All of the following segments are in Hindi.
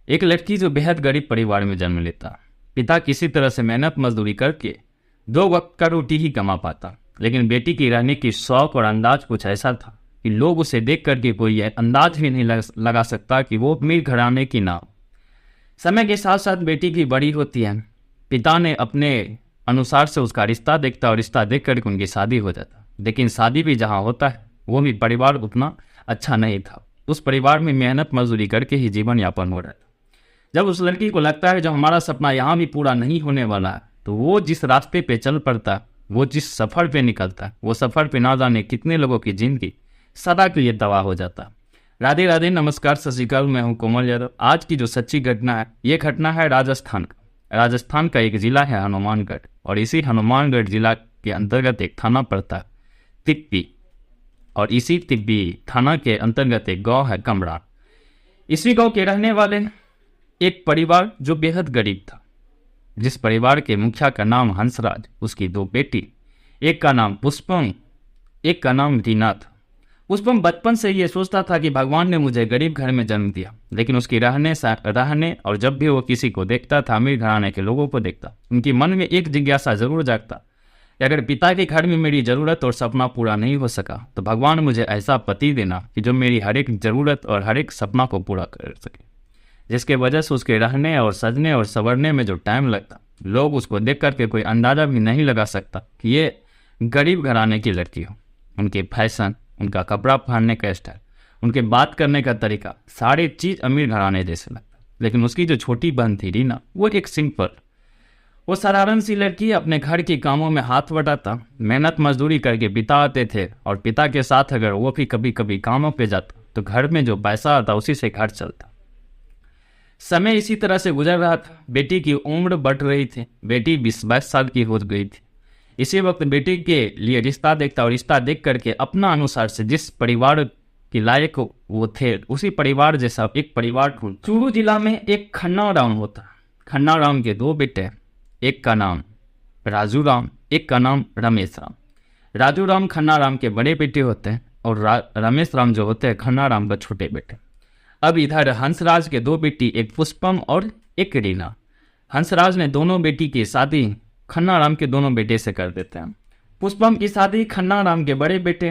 एक लड़की जो बेहद गरीब परिवार में जन्म लेता। पिता किसी तरह से मेहनत मजदूरी करके 2 वक्त का रोटी ही कमा पाता, लेकिन बेटी की रहने की शौक और अंदाज कुछ ऐसा था कि लोग उसे देख करके कोई अंदाज भी नहीं लगा सकता कि वो अमीर घराने की ना हो। समय के साथ साथ बेटी भी बड़ी होती है। पिता ने अपने अनुसार से उसका रिश्ता देखता और रिश्ता देख करके उनकी शादी हो जाता, लेकिन शादी भी जहाँ होता है वो भी परिवार उतना अच्छा नहीं था। उस परिवार में मेहनत मजदूरी करके ही जीवन यापन हो रहा था। जब उस लड़की को लगता है जो हमारा सपना यहाँ भी पूरा नहीं होने वाला है, तो वो जिस रास्ते पे चल पड़ता, वो जिस सफ़र पे निकलता, वो सफ़र पे ना जाने कितने लोगों की जिंदगी सदा के लिए तबाह हो जाता। राधे राधे, नमस्कार, सत श्री अकाल। मैं हूँ कोमल यादव। आज की जो सच्ची घटना है, ये घटना है राजस्थान का। राजस्थान का एक जिला है हनुमानगढ़, और इसी हनुमानगढ़ जिला के अंतर्गत एक थाना पड़ता है तिब्बी, और इसी तिब्बी थाना के अंतर्गत एक गाँव है कमरा। इसी गाँव के रहने वाले एक परिवार जो बेहद गरीब था, जिस परिवार के मुखिया का नाम हंसराज, उसकी 2 बेटी, एक का नाम पुष्पम, एक का नाम रीना था। पुष्पम बचपन से ये सोचता था कि भगवान ने मुझे गरीब घर में जन्म दिया, लेकिन उसकी रहने और जब भी वो किसी को देखता था, अमीर घराने के लोगों को देखता, उनकी मन में एक जिज्ञासा जरूर जागता कि अगर पिता के घर में मेरी जरूरत और सपना पूरा नहीं हो सका, तो भगवान मुझे ऐसा पति देना कि जो मेरी हर एक जरूरत और हर एक सपना को पूरा कर सके, जिसके वजह से उसके रहने और सजने और संवरने में जो टाइम लगता, लोग उसको देख करके कोई अंदाज़ा भी नहीं लगा सकता कि ये गरीब घराने की लड़की हो। उनके फैशन, उनका कपड़ा पहनने का स्टाइल, उनके बात करने का तरीका, सारी चीज़ अमीर घराने जैसे लगता। लेकिन उसकी जो छोटी बहन थी रीना, वो एक सिंपल, वो साधारण सी लड़की अपने घर के कामों में हाथ बटाता, मेहनत मजदूरी करके बिता आते थे, और पिता के साथ अगर वो भी कभी कभी कामों पे जाता तो घर में जो पैसा आता उसी से घर चलता। समय इसी तरह से गुजर रहा था। बेटी की उम्र बढ़ रही थी, बेटी 20-22 साल की हो गई थी। इसी वक्त बेटी के लिए रिश्ता देखता, और रिश्ता देख करके अपना अनुसार से जिस परिवार के लायक वो थे, उसी परिवार जैसा एक परिवार ढूंढ। चूरू जिला में एक खन्ना राम होता। खन्ना राम के 2 बेटे, एक का नाम राजू राम, एक का नाम रमेश राम। राजू राम खन्ना राम के बड़े बेटे होते हैं, और रमेश राम जो होते हैं खन्ना राम का छोटे बेटे। अब इधर हंसराज के 2 बेटी, एक पुष्पम और एक रीना। हंसराज ने दोनों बेटी की शादी खन्ना राम के दोनों बेटे से कर देते हैं। पुष्पम की शादी खन्ना राम के बड़े बेटे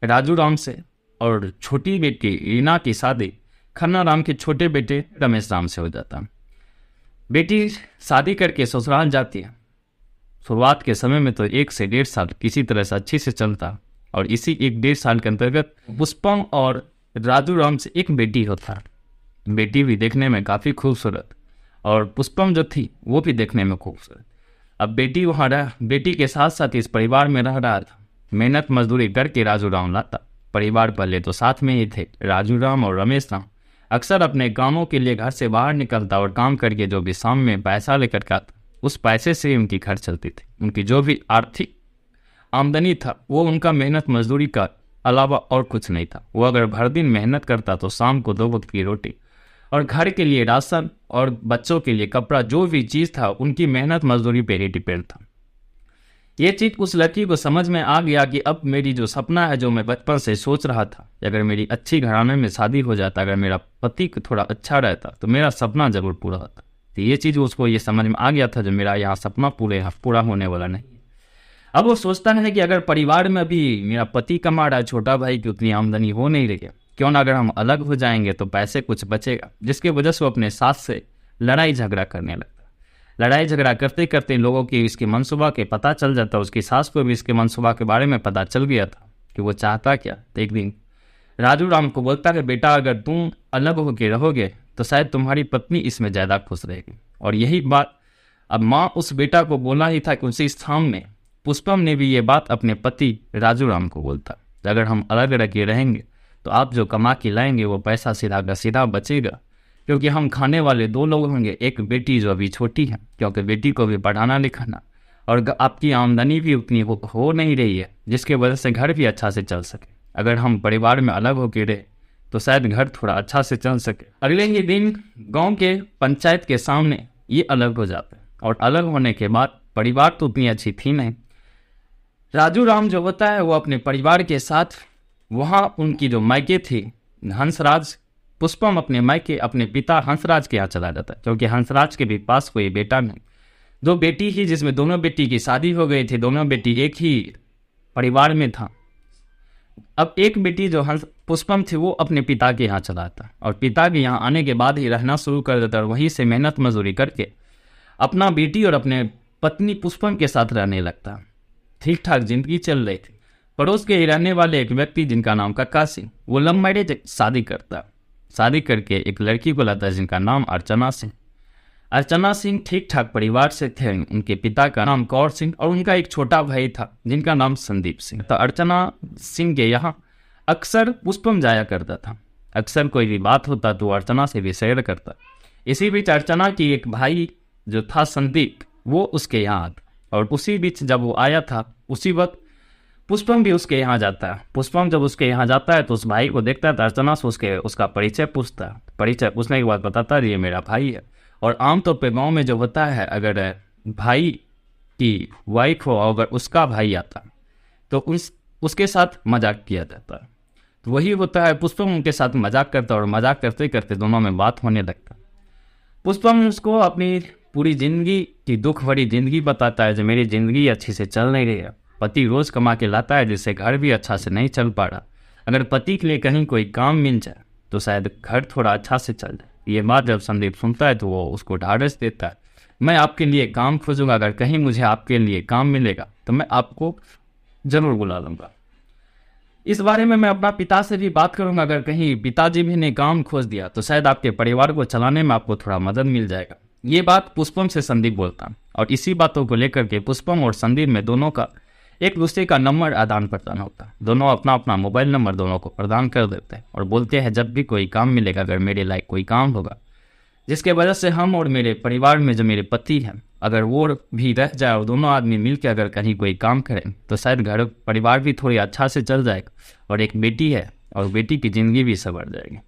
राजू राम से, और छोटी बेटी रीना की शादी खन्ना राम के छोटे बेटे रमेश राम से हो जाता है। बेटी शादी करके ससुराल जाती है। शुरुआत के समय में तो 1 से 1.5 साल किसी तरह से अच्छी से चलता, और इसी 1-1.5 साल के अंतर्गत पुष्पम और राजू राम से एक बेटी होता। बेटी भी देखने में काफ़ी खूबसूरत, और पुष्पम जो थी वो भी देखने में खूबसूरत। अब बेटी वहाँ बेटी के साथ साथ इस परिवार में रह रहा था। मेहनत मजदूरी करके राजू राम लाता। परिवार पहले तो साथ में ही थे, राजू राम और रमेश राम। अक्सर अपने कामों के लिए घर से बाहर निकलता, और काम करके जो भी शाम में पैसा लेकर के आता, उस पैसे से उनकी घर चलती थी। उनकी जो भी आर्थिक आमदनी था वो उनका मेहनत मजदूरी का अलावा और कुछ नहीं था। वो अगर भर दिन मेहनत करता तो शाम को 2 वक्त की रोटी, और घर के लिए राशन, और बच्चों के लिए कपड़ा, जो भी चीज़ था उनकी मेहनत मजदूरी पे ही डिपेंड था। ये चीज़ उस लड़की को समझ में आ गया कि अब मेरी जो सपना है, जो मैं बचपन से सोच रहा था, अगर मेरी अच्छी घराने में शादी हो जाता, अगर मेरा पति थोड़ा अच्छा रहता, तो मेरा सपना जरूर पूरा होता। तो ये चीज़ उसको ये समझ में आ गया था, जो मेरा यहाँ सपना पूरा होने वाला नहीं। अब वो सोचता है कि अगर परिवार में अभी मेरा पति कमा रहा है, छोटा भाई की उतनी आमदनी हो नहीं रही है, क्यों ना अगर हम अलग हो जाएंगे तो पैसे कुछ बचेगा, जिसके वजह से वो अपने सास से लड़ाई झगड़ा करने लगता। लड़ाई झगड़ा करते करते लोगों की इसके मनसूबा के पता चल जाता। उसकी सास को भी इसके मनसूबा के बारे में पता चल गया था कि वो चाहता क्या। तो एक दिन राजू राम को बोलता है, बेटा अगर तुम अलग होकर रहोगे तो शायद तुम्हारी पत्नी इसमें ज़्यादा खुश रहेगी। और यही बात अब माँ उस बेटा को बोला ही था कि उसी सामने पुष्पम ने भी ये बात अपने पति राजू राम को बोलता, अगर हम अलग रह के रहेंगे तो आप जो कमा के लाएंगे वो पैसा सीधा का सीधा बचेगा, क्योंकि हम खाने वाले 2 लोग होंगे। एक बेटी जो अभी छोटी है, क्योंकि बेटी को भी पढ़ाना लिखाना, और आपकी आमदनी भी उतनी हो नहीं रही है, जिसके वजह से घर भी अच्छा से चल सके। अगर हम परिवार में अलग होकर रहे तो शायद घर थोड़ा अच्छा से चल सके। अगले ही दिन गाँव के पंचायत के सामने ये अलग हो जाते हैं, और अलग होने के बाद परिवार तो उतनी अच्छी थी नहीं। राजू राम जो होता है वो अपने परिवार के साथ वहाँ, उनकी जो मायके थी हंसराज पुष्पम अपने मायके अपने पिता हंसराज के यहाँ चला जाता है, क्योंकि हंसराज के भी पास कोई बेटा नहीं, दो बेटी ही, जिसमें दोनों बेटी की शादी हो गई थी, दोनों बेटी एक ही परिवार में था। अब एक बेटी जो पुष्पम थी वो अपने पिता के यहाँ चला आता और पिता के यहाँ आने के बाद ही रहना शुरू कर देता और वहीं से मेहनत मजदूरी करके अपना बेटी और अपने पत्नी पुष्पम के साथ रहने लगता। ठीक ठाक जिंदगी चल रही थी। पड़ोस के ही रहने वाले एक व्यक्ति जिनका नाम काका सिंह, वो लव मैरिज शादी करता। शादी करके एक लड़की को लाता जिनका नाम अर्चना सिंह। अर्चना सिंह ठीक ठाक परिवार से थे। उनके पिता का नाम कौर सिंह और उनका एक छोटा भाई था जिनका नाम संदीप सिंह। तो अर्चना सिंह के यहाँ अक्सर पुष्पम जाया करता था। अक्सर कोई भी बात होता तो अर्चना से भी शेयर करता। इसी बीच अर्चना की एक भाई जो था संदीप, वो उसके यहाँ आता और उसी बीच जब वो आया था उसी वक्त पुष्पम भी उसके यहाँ जाता है। पुष्पम जब उसके यहाँ जाता है तो उस भाई को देखता है तो अर्चना से उसका परिचय पूछता है। परिचय पूछने के बाद बताता है ये मेरा भाई है। और आमतौर पे गांव में जो होता है, अगर भाई की वाइफ हो अगर उसका भाई आता तो उसके साथ मजाक किया जाता है। तो वही होता है, पुष्पम उनके साथ मजाक करता और मजाक करते करते दोनों में बात होने लगता। पुष्पम उसको अपनी पूरी जिंदगी की दुख भरी जिंदगी बताता है, जो मेरी जिंदगी अच्छी से चल नहीं रही है। पति रोज कमा के लाता है जिससे घर भी अच्छा से नहीं चल पा रहा। अगर पति के लिए कहीं कोई काम मिल जाए तो शायद घर थोड़ा अच्छा से चल जाए। ये बात जब संदीप सुनता है तो वो उसको ढाढ़स देता है, मैं आपके लिए काम खोजूंगा, अगर कहीं मुझे आपके लिए काम मिलेगा तो मैं आपको जरूर बुला लूंगा। इस बारे में मैं अपना पिता से भी बात करूंगा, अगर कहीं पिताजी भी ने काम खोज दिया तो शायद आपके परिवार को चलाने में आपको थोड़ा मदद मिल जाएगा। ये बात पुष्पम से संदीप बोलता और इसी बातों को लेकर के पुष्पम और संदीप में दोनों का एक दूसरे का नंबर आदान प्रदान होता है। दोनों अपना अपना मोबाइल नंबर दोनों को प्रदान कर देते हैं और बोलते हैं जब भी कोई काम मिलेगा, अगर मेरे लायक कोई काम होगा जिसके वजह से हम और मेरे परिवार में जो मेरे पति हैं अगर वो भी रह जाए और दोनों आदमी मिलकर अगर कहीं कोई काम करें तो शायद घर परिवार भी थोड़ी अच्छा से चल जाएगा और एक बेटी है और बेटी की ज़िंदगी भी संवर जाएगी।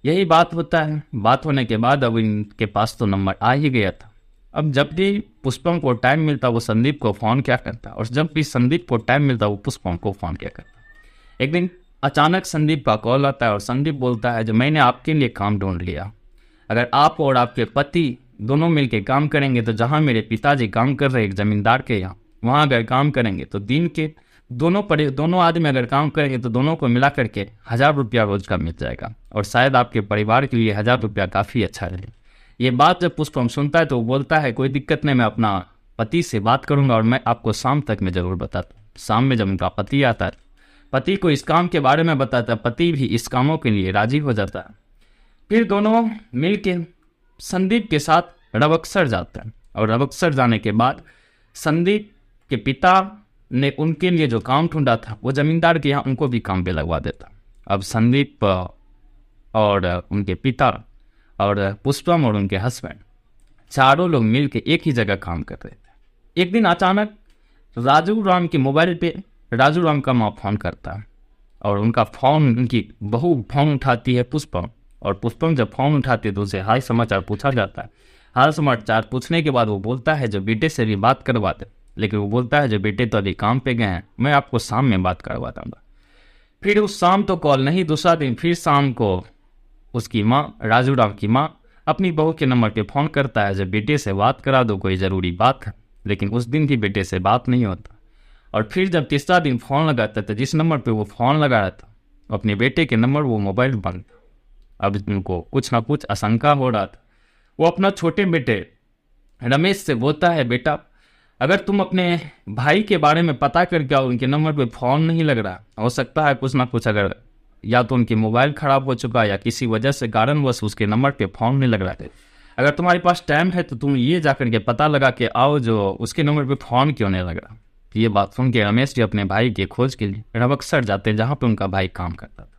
यही बात होता है। बात होने के बाद अब इनके पास तो नंबर आ ही गया था। अब जब भी पुष्पम को टाइम मिलता वो संदीप को फ़ोन क्या करता और जब भी संदीप को टाइम मिलता वो पुष्पम को फ़ोन क्या करता। एक दिन अचानक संदीप का कॉल आता है और संदीप बोलता है जो मैंने आपके लिए काम ढूंढ लिया, अगर आप और आपके पति दोनों मिलके काम करेंगे तो जहाँ मेरे पिताजी काम कर रहे एक ज़मींदार के यहाँ, वहाँ अगर काम करेंगे तो दिन के दोनों आदमी अगर काम करेंगे तो दोनों को मिला करके 1000 रुपया रोज का मिल जाएगा और शायद आपके परिवार के लिए 1000 रुपया काफ़ी अच्छा रहे। ये बात जब पुष्पम सुनता है तो वो बोलता है कोई दिक्कत नहीं, मैं अपना पति से बात करूंगा और मैं आपको शाम तक में ज़रूर बताता हूँ। शाम में जब उनका पति आता है, पति को इस काम के बारे में बताता है, पति भी इस कामों के लिए राजी हो जाता है। फिर दोनों मिल के संदीप के साथ रवक्सर जाते हैं और रवक्सर जाने के बाद संदीप के पिता ने उनके लिए जो काम ढूंढा था वो ज़मींदार के यहाँ उनको भी काम पे लगवा देता। अब संदीप और उनके पिता और पुष्पम और उनके हस्बैंड चारों लोग मिल के एक ही जगह काम कर रहे थे। एक दिन अचानक राजू राम के मोबाइल पे राजू राम का माँ फ़ोन करता है और उनका फ़ोन उनकी बहू फ़ोन उठाती है पुष्पम, और पुष्पम जब फ़ोन उठाती है तो उसे हाल समाचार पूछा जाता है। हाल समाचार पूछने के बाद वो बोलता है जो बेटे से भी बात करवाते, लेकिन वो बोलता है जो बेटे तो अभी काम पे गए हैं, मैं आपको शाम में बात करवा दूँगा। फिर उस शाम तो कॉल नहीं, दूसरा दिन फिर शाम को उसकी माँ राजू राम की माँ अपनी बहू के नंबर पे फ़ोन करता है जब बेटे से बात करा दो, कोई ज़रूरी बात है। लेकिन उस दिन भी बेटे से बात नहीं होता। और फिर जब तीसरा दिन फ़ोन लगाता था, जिस नंबर पे वो फ़ोन लगा रहा था अपने बेटे के नंबर, वो मोबाइल बंद। अब उनको कुछ ना कुछ आशंका हो रहा था। वो अपना छोटे बेटे रमेश से बोलता है बेटा अगर तुम अपने भाई के बारे में पता करके आओ, उनके नंबर पे फ़ोन नहीं लग रहा, हो सकता है कुछ ना कुछ, अगर या तो उनकी मोबाइल ख़राब हो चुका या किसी वजह से कारणवश उसके नंबर पे फ़ोन नहीं लग रहा है। अगर तुम्हारे पास टाइम है तो तुम ये जा करके पता लगा के आओ जो उसके नंबर पे फ़ोन क्यों नहीं लग रहा। ये बात सुन के रमेश जी अपने भाई की खोज के लिए रवक्सर जाते हैं जहाँ पे उनका भाई काम करता था।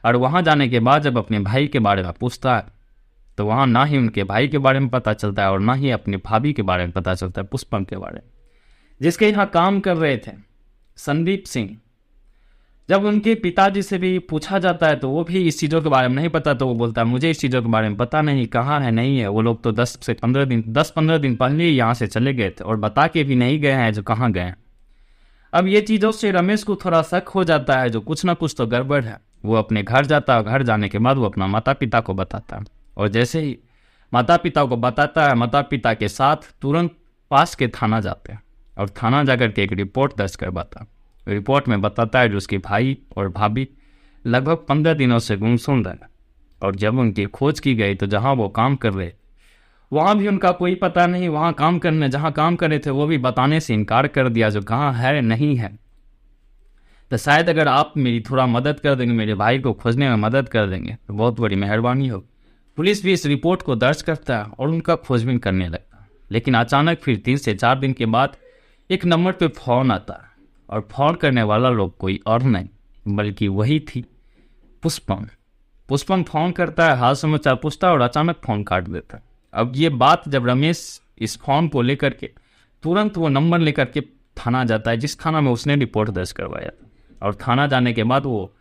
और वहाँ जाने के बाद जब अपने भाई के बारे में पूछता है तो वहाँ ना ही उनके भाई के बारे में पता चलता है और ना ही अपनी भाभी के बारे में पता चलता है, पुष्पम के बारे में, जिसके यहाँ काम कर रहे थे संदीप सिंह। जब उनके पिताजी से भी पूछा जाता है तो वो भी इस चीज़ों के बारे में नहीं पता, तो वो बोलता है मुझे इस चीज़ों के बारे में पता नहीं, कहाँ है नहीं है। वो लोग तो 10-15 दिन पहले ही यहाँ से चले गए थे और बता के भी नहीं गए हैं जो कहाँ गए हैं। अब ये चीज़ों से रमेश को थोड़ा शक हो जाता है जो कुछ ना कुछ तो गड़बड़ है। वो अपने घर जाता है और घर जाने के बाद वो अपना माता पिता को बताता है। और जैसे ही माता पिता को बताता है, माता पिता के साथ तुरंत पास के थाना जाते हैं और थाना जाकर के एक रिपोर्ट दर्ज करवाता है। रिपोर्ट में बताता है जो उसके भाई और भाभी लगभग 15 दिनों से गुमसुम रहे और जब उनकी खोज की गई तो जहाँ वो काम कर रहे वहाँ भी उनका कोई पता नहीं। वहाँ जहाँ काम कर रहे थे वो भी बताने से इनकार कर दिया जो कहाँ है नहीं है। तो शायद अगर आप मेरी थोड़ा मदद कर देंगे, मेरे भाई को खोजने में मदद कर देंगे तो बहुत बड़ी मेहरबानी हो। पुलिस भी इस रिपोर्ट को दर्ज करता है और उनका खोजबीन करने लगता है। लेकिन अचानक फिर 3 से 4 दिन के बाद एक नंबर पे फ़ोन आता है और फ़ोन करने वाला लोग कोई और नहीं बल्कि वही थी पुष्पम। पुष्पम फ़ोन करता है, हाल समाचार पूछता है और अचानक फ़ोन काट देता है। अब ये बात जब रमेश इस फ़ोन को लेकर के तुरंत वो नंबर लेकर के थाना जाता है जिस थाना में उसने रिपोर्ट दर्ज करवाया था। और थाना जाने के बाद वो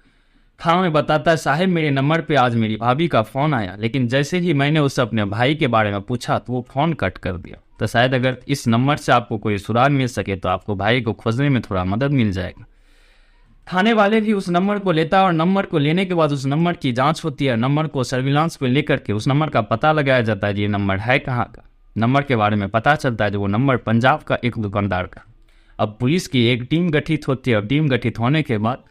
थाना में बताता है, साहब मेरे नंबर पे आज मेरी भाभी का फ़ोन आया, लेकिन जैसे ही मैंने उससे अपने भाई के बारे में पूछा तो वो फ़ोन कट कर दिया। तो शायद अगर इस नंबर से आपको कोई सुराग मिल सके तो आपको भाई को खोजने में थोड़ा मदद मिल जाएगा। थाने वाले भी उस नंबर को लेता है और नंबर को लेने के बाद उस नंबर की जांच होती है। नंबर को सर्विलांस पे लेकर के उस नंबर का पता लगाया जाता है ये नंबर है कहाँ का। नंबर के बारे में पता चलता है जो वो नंबर पंजाब का एक दुकानदार का। अब पुलिस की एक टीम गठित होती है और टीम गठित होने के बाद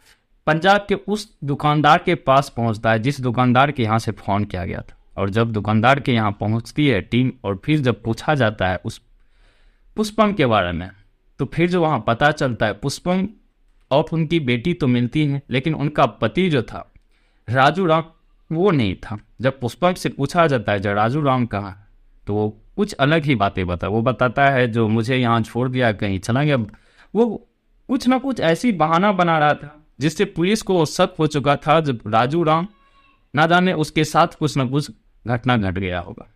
पंजाब के उस दुकानदार के पास पहुंचता है जिस दुकानदार के यहाँ से फ़ोन किया गया था। और जब दुकानदार के यहाँ पहुंचती है टीम और फिर जब पूछा जाता है उस पुष्पम के बारे में तो फिर जो वहाँ पता चलता है पुष्पम और उनकी बेटी तो मिलती है लेकिन उनका पति जो था राजू राम वो नहीं था। जब पुष्पम से पूछा जाता है जो राजू राम कहाँ है तो वो कुछ अलग ही बातें वो बताता है जो मुझे यहाँ छोड़ दिया कहीं चला गया। वो कुछ ना कुछ ऐसी बहाना बना रहा था जिससे पुलिस को शक हो चुका था जब राजू राम ना जाने उसके साथ कुछ न कुछ घटना घट गया होगा।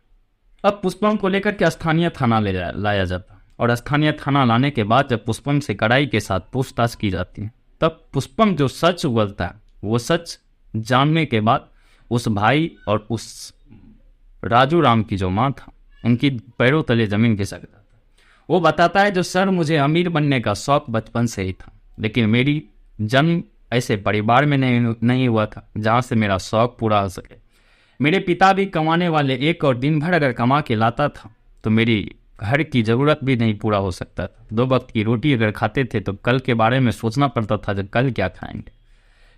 अब पुष्पम को लेकर के स्थानीय थाना लाया जाता और स्थानीय थाना लाने के बाद जब पुष्पम से कड़ाई के साथ पूछताछ की जाती है तब पुष्पम जो सच बोलता है वो सच जानने के बाद उस भाई और उस राजू राम की जो माँ था उनकी पैरों तले जमीन खिसक जाता है। वो बताता है जो सर मुझे अमीर बनने का शौक बचपन से ही था लेकिन मेरी जन्म ऐसे परिवार में नहीं हुआ था जहाँ से मेरा शौक पूरा हो सके। मेरे पिता भी कमाने वाले एक और दिन भर अगर कमा के लाता था तो मेरी घर की ज़रूरत भी नहीं पूरा हो सकता था। 2 वक्त की रोटी अगर खाते थे तो कल के बारे में सोचना पड़ता था जब कल क्या खाएंगे।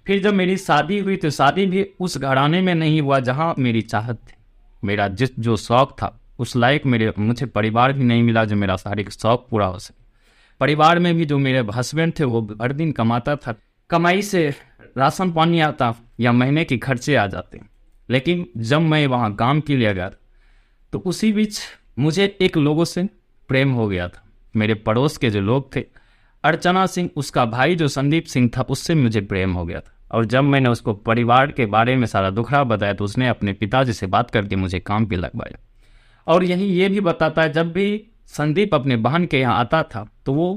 फिर जब मेरी शादी हुई तो शादी भी उस घराने में नहीं हुआ जहाँ मेरी चाहत थी। मेरा जो शौक था उस लायक मुझे परिवार भी नहीं मिला जो मेरा सारे शौक पूरा हो सके। परिवार में भी जो मेरे हस्बैंड थे वो हर दिन कमाता था, कमाई से राशन पानी आता या महीने के खर्चे आ जाते। लेकिन जब मैं वहाँ काम के लिए गया तो उसी बीच मुझे एक लोगों से प्रेम हो गया था। मेरे पड़ोस के जो लोग थे अर्चना सिंह, उसका भाई जो संदीप सिंह था उससे मुझे प्रेम हो गया था। और जब मैंने उसको परिवार के बारे में सारा दुखड़ा बताया तो उसने अपने पिताजी से बात करके मुझे काम पे लगवाया। और यही ये भी बताता है जब भी संदीप अपने बहन के यहाँ आता था तो वो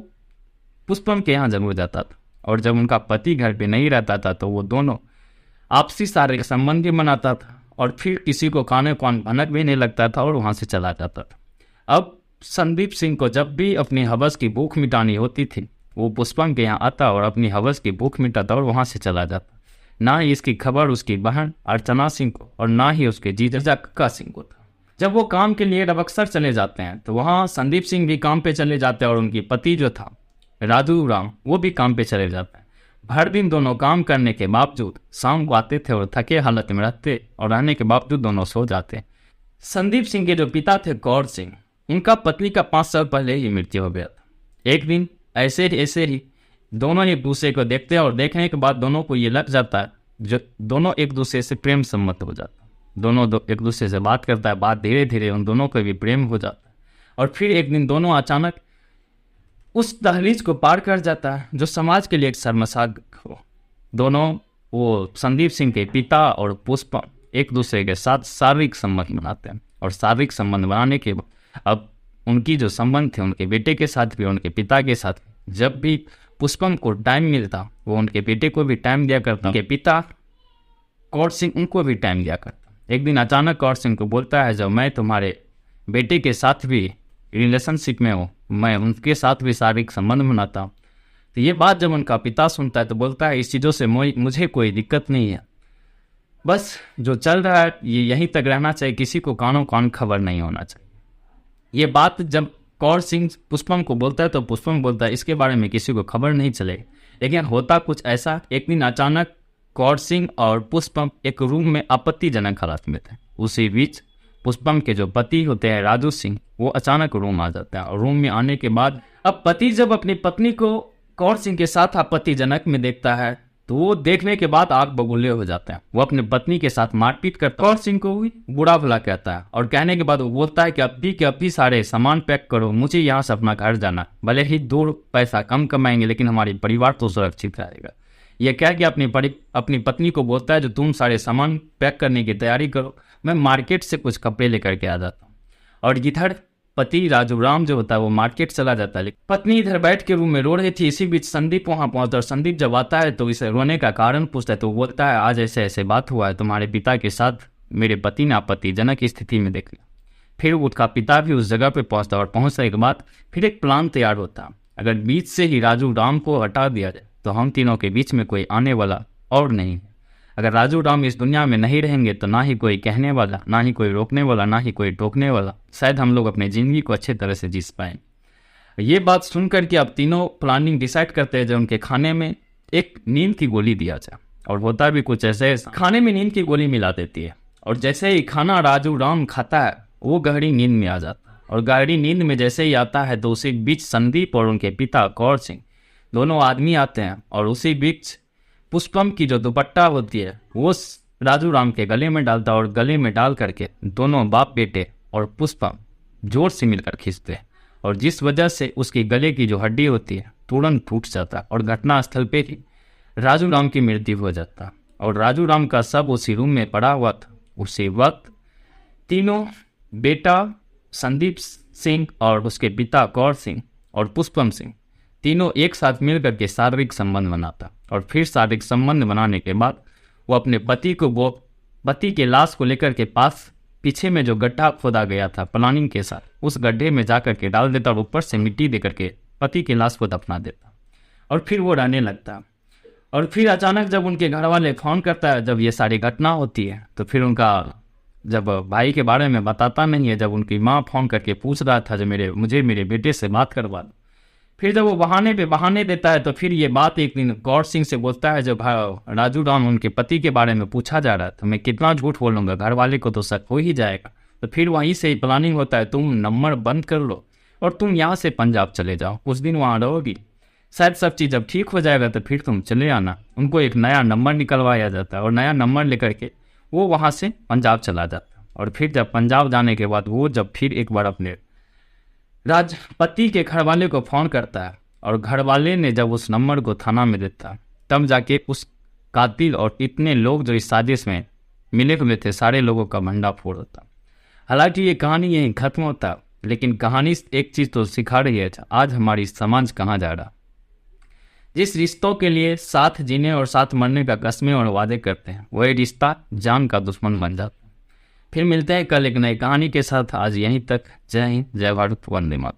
पुष्पम के यहाँ जरूर जाता था और जब उनका पति घर पे नहीं रहता था तो वो दोनों आपसी सारे संबंध भी बनाता था और फिर किसी को काने कौन भनक भी नहीं लगता था और वहाँ से चला जाता था। अब संदीप सिंह को जब भी अपनी हवस की भूख मिटानी होती थी वो पुष्पम के यहाँ आता और अपनी हवस की भूख मिटाता और वहाँ से चला जाता। ना ही इसकी खबर उसकी बहन अर्चना सिंह को और ना ही उसके जीजा कक्का सिंह को था। जब वो काम के लिए रबक्सर चले जाते हैं तो वहाँ संदीप सिंह भी काम पे चले जाते हैं और उनकी पति जो था राजू राम वो भी काम पे चले जाते हैं। हर दिन दोनों काम करने के बावजूद शाम को आते थे और थके हालत में रहते और रहने के बावजूद दोनों सो जाते। संदीप सिंह के जो पिता थे गौर सिंह, इनका पत्नी का 5 साल पहले ही मृत्यु हो गया था। एक दिन ऐसे ही दोनों एक दूसरे को देखते हैं और देखने के बाद दोनों को ये लग जाता है जो दोनों एक दूसरे से प्रेम सम्मत हो जाता है। दोनों एक दूसरे से बात करता है, बात धीरे धीरे उन दोनों को भी प्रेम हो जाता है। और फिर एक दिन दोनों अचानक उस दहलीज को पार कर जाता है जो समाज के लिए एक शर्मसार हो। दोनों वो संदीप सिंह के पिता और पुष्पम एक दूसरे के साथ शारीरिक संबंध बनाते हैं और शारीरिक संबंध बनाने के बाद अब उनकी जो संबंध थे उनके बेटे के साथ भी उनके पिता के साथ भी, जब भी पुष्पम को टाइम मिलता वो उनके बेटे को भी टाइम दिया करता, उनके पिता कौर सिंह उनको भी टाइम दिया करता। एक दिन अचानक कौर सिंह को बोलता है जब मैं तुम्हारे बेटे के साथ भी रिलेशनशिप में हूँ, मैं उनके साथ भी शारीरिक संबंध बनाता हूँ, तो ये बात जब उनका पिता सुनता है तो बोलता है इस चीज़ों से मुझे कोई दिक्कत नहीं है, बस जो चल रहा है ये यहीं तक रहना चाहिए, किसी को कानों कान खबर नहीं होना चाहिए। ये बात जब कौर सिंह पुष्पम को बोलता है तो पुष्पम बोलता है इसके बारे में किसी को खबर नहीं चलेगी। लेकिन होता कुछ ऐसा, एक दिन अचानक कौर सिंह और पुष्पम एक रूम में आपत्तिजनक हालत में थे। उसी बीच पुष्पम के जो पति होते हैं राजू सिंह, वो अचानक रूम आ जाते हैं और रूम में आने के बाद अब पति जब अपनी पत्नी को कौर सिंह के साथ आपत्तिजनक में देखता है तो वो देखने के बाद आग बबूले हो जाते हैं। वो अपने पत्नी के साथ मारपीट करता है, कौर सिंह को भी बुरा भला कहता है और कहने के बाद वो बोलता है कि अभी सारे सामान पैक करो, मुझे यहाँ से अपना घर जाना, भले ही 2 पैसा कम कमाएंगे लेकिन हमारी परिवार तो सुरक्षित रहेगा। ये कह के अपनी पत्नी को बोलता है जो तुम सारे सामान पैक करने की तैयारी करो, मैं मार्केट से कुछ कपड़े लेकर के आ जाता हूँ। और इधर पति राजू राम जो होता है वो मार्केट चला जाता है, पत्नी इधर बैठ के रूम में रो रही थी। इसी बीच संदीप वहां पहुंचता है और संदीप जब आता है तो इसे रोने का कारण पूछता है तो बोलता है आज ऐसे ऐसे बात हुआ है, तुम्हारे पिता के साथ मेरे पति ने आपत्तिजनक स्थिति में देख लिया। फिर उसका पिता भी उस जगह पे पहुंचता है और पहुंचने के बाद फिर एक प्लान तैयार होता है। अगर बीच से ही राजू राम को हटा दिया जाए तो हम तीनों के बीच में कोई आने वाला और नहीं है। अगर राजू राम इस दुनिया में नहीं रहेंगे तो ना ही कोई कहने वाला, ना ही कोई रोकने वाला, ना ही कोई टोकने वाला, शायद हम लोग अपनी ज़िंदगी को अच्छे तरह से जी पाएंगे। ये बात सुनकर के अब तीनों प्लानिंग डिसाइड करते हैं जब उनके खाने में एक नींद की गोली दिया जाए। और होता भी कुछ ऐसे, खाने में नींद की गोली मिला देती है और जैसे ही खाना राजू राम खाता है वो गहरी नींद में आ जाता है। और गहरी नींद में जैसे ही आता है तो उसी बीच संदीप और उनके पिता कौर सिंह दोनों आदमी आते हैं और उसी बीच पुष्पम की जो दुपट्टा होती है वो राजू राम के गले में डालता है और गले में डाल करके दोनों बाप बेटे और पुष्पम जोर से मिलकर खींचते हैं और जिस वजह से उसकी गले की जो हड्डी होती है तुरंत टूट जाता है और घटना स्थल पे ही राजू राम की मृत्यु हो जाता है। और राजू राम का शव उसी रूम में पड़ा हुआ था। उसी वक्त तीनों बेटा संदीप सिंह और उसके पिता कौर सिंह और पुष्पम सिंह तीनों एक साथ मिलकर के शारीरिक संबंध बनाता और फिर शारीरिक संबंध बनाने के बाद वो अपने पति के लाश को लेकर के पास पीछे में जो गड्ढा खोदा गया था प्लानिंग के साथ, उस गड्ढे में जाकर के डाल देता और ऊपर से मिट्टी दे करके पति के लाश को दफना देता और फिर वो रहने लगता। और फिर अचानक जब उनके घर वाले फ़ोन करता है, जब ये सारी घटना होती है तो फिर उनका जब भाई के बारे में बताता नहीं है, जब उनकी माँ फ़ोन करके पूछ रहा था जो मुझे मेरे बेटे से बात करवा दो, फिर जब वो बहाने पे बहाने देता है तो फिर ये बात एक दिन कौर सिंह से बोलता है जब राजू राम उनके पति के बारे में पूछा जा रहा है तो मैं कितना झूठ बोलूँगा, घर वाले को तो शक हो ही जाएगा। तो फिर वहीं से प्लानिंग होता है तुम नंबर बंद कर लो और तुम यहाँ से पंजाब चले जाओ, कुछ दिन वहाँ रहोगी, शायद सब चीज़ जब ठीक हो जाएगा तो फिर तुम चले आना। उनको एक नया नंबर निकलवाया जाता है और नया नंबर लेकर के वो वहाँ से पंजाब चला जाता है। और फिर जब पंजाब जाने के बाद वो जब फिर एक बार अपने पति के घर वाले को फ़ोन करता है और घर वाले ने जब उस नंबर को थाना में देता है तब जाके उस कातिल और इतने लोग जो इस साजिश में मिले हुए थे सारे लोगों का भंडाफोड़ होता। हालांकि ये कहानी यहीं खत्म होता, लेकिन कहानी एक चीज़ तो सिखा रही है, आज हमारी समाज कहाँ जा रहा। जिस रिश्तों के लिए साथ जीने और साथ मरने का कस्में और वादे करते हैं वही रिश्ता जान का दुश्मन बन जाता है। फिर मिलते हैं कल एक नई कहानी के साथ। आज यहीं तक। जय हिंद, जय भारत, वंदे मातरम।